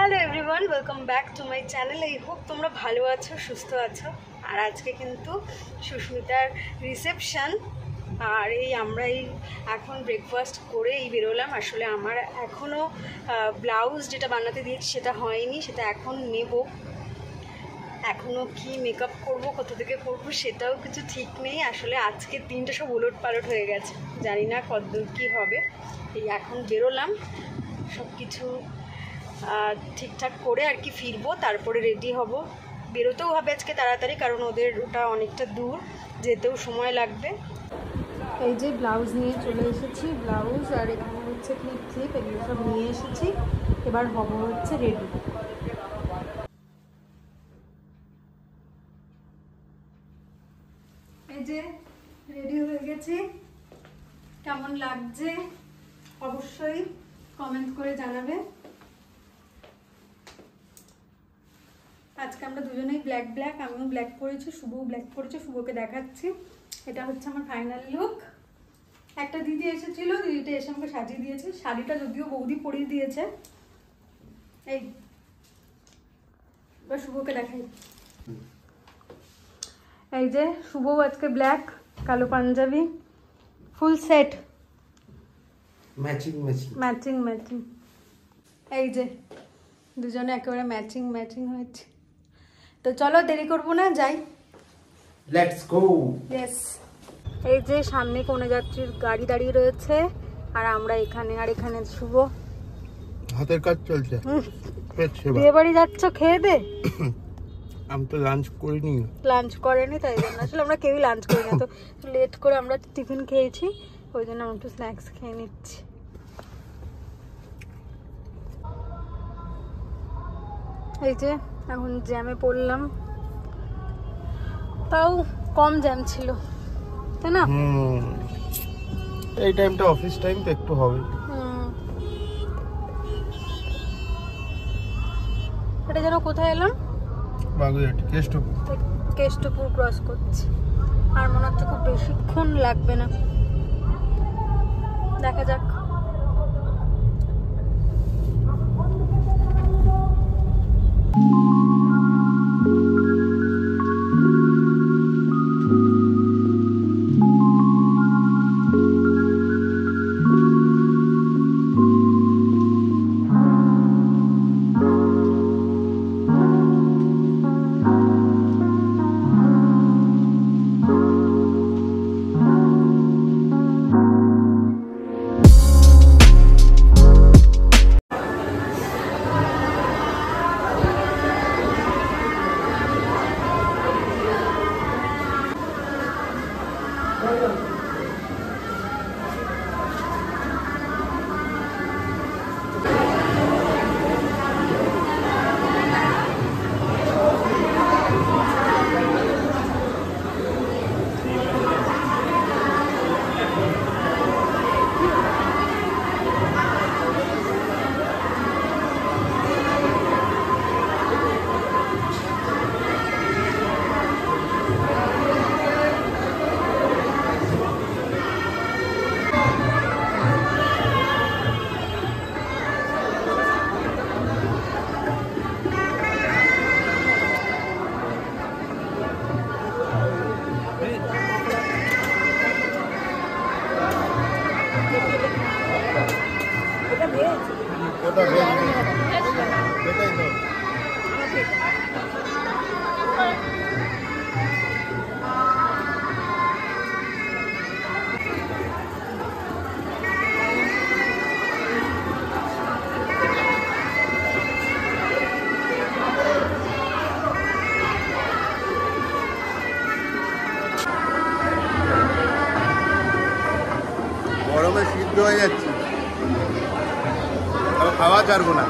Hello everyone, welcome back to my channel. I hope তোমরা ভালো আছো, সুস্থ আছো। আর আজকে কিন্তু সুস্মিতার রিসেপশন, আর আমরা এখন ব্রেকফাস্ট করে বেরোলাম। আসলে আমার এখনও ব্লাউজ যেটা বানাতে দিয়েছি সেটা হয়নি, সেটা এখন নেব। এখনও কি মেকআপ করব, কোথা থেকে করবো সেটাও কিছু ঠিক নেই। আসলে আজকে দিনটা সব উলট পালট হয়ে গেছে, জানি না কতদূর কী হবে। এখন বেরোলাম, সব কিছু ঠিকঠাক করে আর কি ফিরবো, তারপরে রেডি হব। বেরোতেও হবে আজকে তাড়াতাড়ি, কারণ ওদের ওটা অনেকটা দূর, যেতেও সময় লাগবে। এই যে ব্লাউজ নিয়ে চলে এসেছি, ব্লাউজ আর এখানে হচ্ছে ক্লিপ এগুলো সব নিয়ে এসেছি। এবার হব হচ্ছে রেডি। এই যে রেডি হয়ে গেছি, কেমন লাগছে অবশ্যই কমেন্ট করে জানাবে। আজকে আমরা দুজনেই ব্ল্যাক, আমিও ব্ল্যাক পরেছি, শুভও ব্ল্যাক পরেছে। শুভকে দেখাচ্ছি, এটা হচ্ছে আমার ফাইনাল লুক। একটা দিদি এসেছিল, দিদিটা এসে আমাকে সাজিয়ে দিয়েছে। শাড়িটা যদিও বৌদি পরিয়ে দিয়েছে। এই এবার শুভকে দেখাই। এই যে শুভ আজকে ব্ল্যাক, কালো পাঞ্জাবি, ফুল সেট, ম্যাচিং। এই যে দুজনে একেবারে ম্যাচিং হয়েছে। তো চলো দেরি করবো না, যাই, লেটস গো। ইয়েস। এই যে সামনে কনেযাত্রীর গাড়ি দাঁড়িয়ে রয়েছে, আর আমরা এখানে, আর এখানে শুভ হাতের কাজ চলছে। বিয়ে বাড়ি যাচ্ছ, খেয়ে দে। আমি তো লাঞ্চ করিনি। লাঞ্চ করেনি, তাই জন্য আসলে আমরা কেউই লাঞ্চ করি না, তো লেট করে আমরা টিফিন খেয়েছি, ওই জন্য আমরা একটু স্ন্যাক্স খেয়ে নিচ্ছি। এই যে এখন জ্যামে পড়লাম, তাও কম জ্যাম ছিল, তাই না? এই টাইমটা অফিস টাইম তো একটু হবে। এটা যেন কোথায় এলাম? বাগুইহাটি, কেষ্টপুর ক্রস করছি। আর মনে হচ্ছে খুব বেশিক্ষণ লাগবে না, দেখা যাক। গরমে সিদ্ধ হয়ে যাচ্ছি, খাওয়া ছাড়বো না।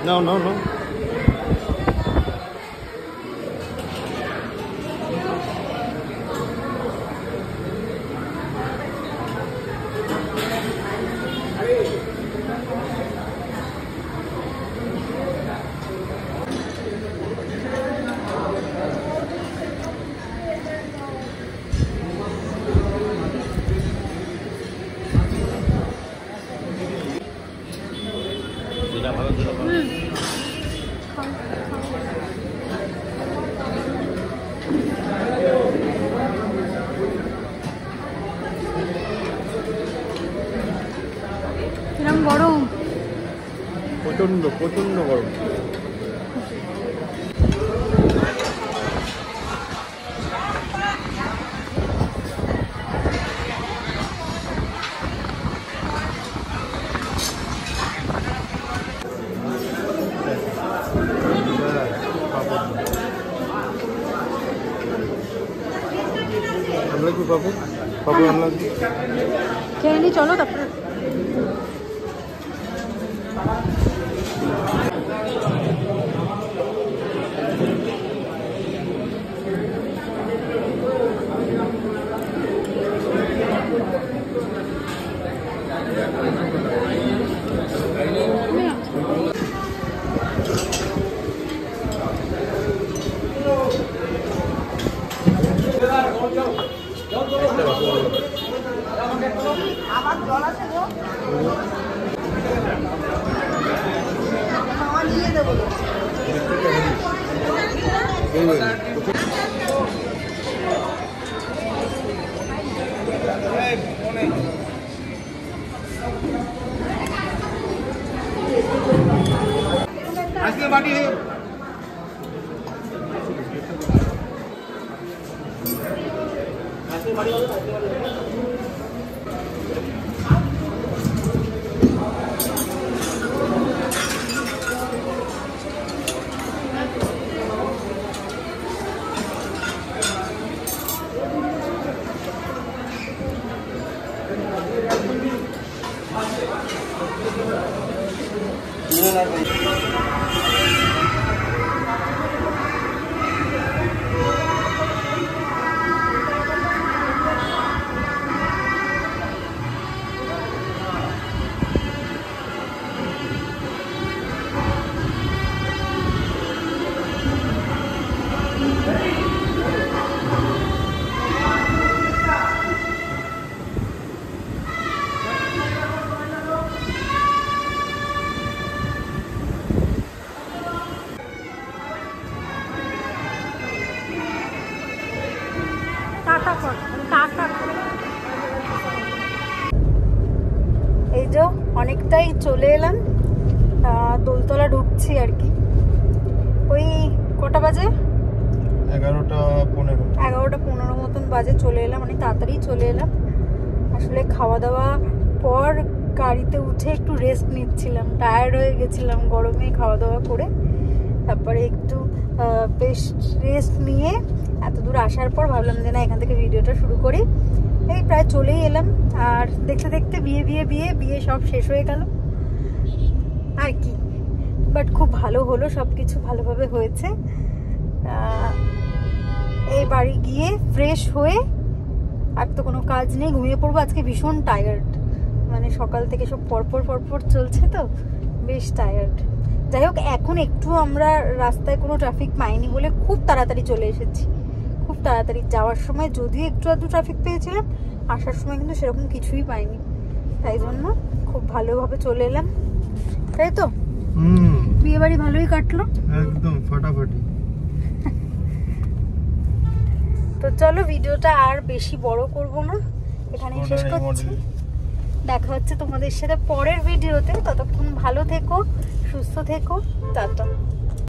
নাও নাও নাও। কিরম গরম, প্রচন্ড প্রচন্ড গরম। আমরা কি পাবো? পাবো আমরা খেয়ে নি, চলো তারপরে। আবার জল আছে গো, খাওয়া নিয়ে দেবো। আজকে বাটি নেই। এই যে অনেকটাই চলে এলাম, দোলতলা ঢুকছি আর কি। ওই কটা বাজে? 11:15 মতন বাজে। চলে এলাম, অনেক তাড়াতাড়ি চলে এলাম। আসলে খাওয়া দাওয়া পর গাড়িতে উঠে একটু রেস্ট নিচ্ছিলাম, টায়ার্ড হয়ে গেছিলাম গরমে খাওয়া দাওয়া করে। তারপরে একটু বেশ রেস্ট নিয়ে এত দূর আসার পর ভাবলাম যে না, এখান থেকে ভিডিওটা শুরু করি। এই প্রায় চলেই এলাম, আর দেখতে দেখতে বিয়ে সব শেষ হয়ে গেল আর কি। বাট খুব ভালো হলো, সব কিছু ভালোভাবে হয়েছে। এই বাড়ি গিয়ে ফ্রেশ হয়ে আর তো কোনো কাজ নেই, ঘুমিয়ে পড়বো। আজকে ভীষণ টায়ার্ড, মানে সকাল থেকে সব পরপর চলছে তো বেশ টায়ার্ড। যাই হোক, এখন একটু আমরা রাস্তায় কোনো ট্রাফিক পাইনি বলে খুব তাড়াতাড়ি চলে এসেছি। খুব তাড়াতাড়ি যাওয়ার সময় যদিও একটু আধটু ট্রাফিক পেয়েছিলাম, আসার সময় কিন্তু সেরকম কিছুই পাইনি। তাই জন্য খুব ভালোভাবে চলে এলাম, তাই তো। বিয়ে বাড়ি ভালোই কাটলো, একদম ফাটাফাটি। তো চলো, ভিডিওটা আর বেশি বড় করব না, এখানেই শেষ করছি। দেখা হচ্ছে তোমাদের সাথে পরের ভিডিওতে। ততক্ষণ ভালো থেকো, সুস্থ থেকো, টাটা।